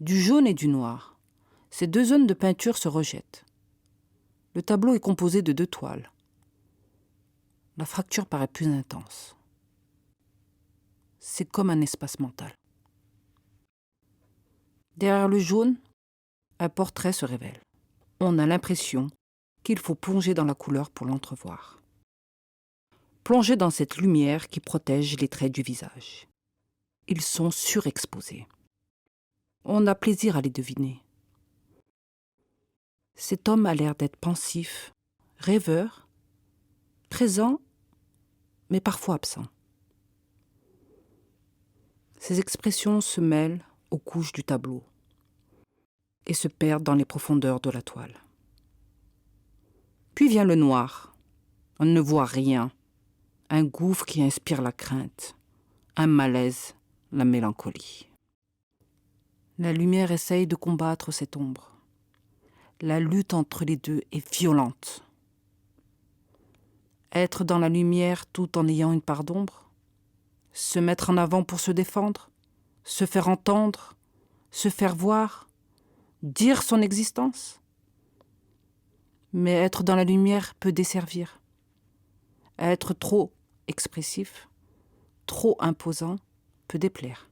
Du jaune et du noir, ces deux zones de peinture se rejettent. Le tableau est composé de 2 toiles. La fracture paraît plus intense. C'est comme un espace mental. Derrière le jaune, un portrait se révèle. On a l'impression qu'il faut plonger dans la couleur pour l'entrevoir. Plonger dans cette lumière qui protège les traits du visage. Ils sont surexposés. On a plaisir à les deviner. Cet homme a l'air d'être pensif, rêveur, présent, mais parfois absent. Ses expressions se mêlent aux couches du tableau et se perdent dans les profondeurs de la toile. Puis vient le noir. On ne voit rien. Un gouffre qui inspire la crainte, un malaise, la mélancolie. La lumière essaye de combattre cette ombre. La lutte entre les deux est violente. Être dans la lumière tout en ayant une part d'ombre, se mettre en avant pour se défendre, se faire entendre, se faire voir, dire son existence. Mais être dans la lumière peut desservir. Être trop expressif, trop imposant, peut déplaire.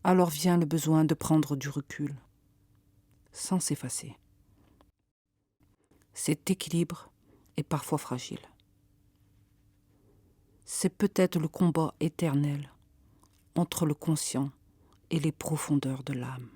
Alors vient le besoin de prendre du recul, sans s'effacer. Cet équilibre est parfois fragile. C'est peut-être le combat éternel entre le conscient et les profondeurs de l'âme.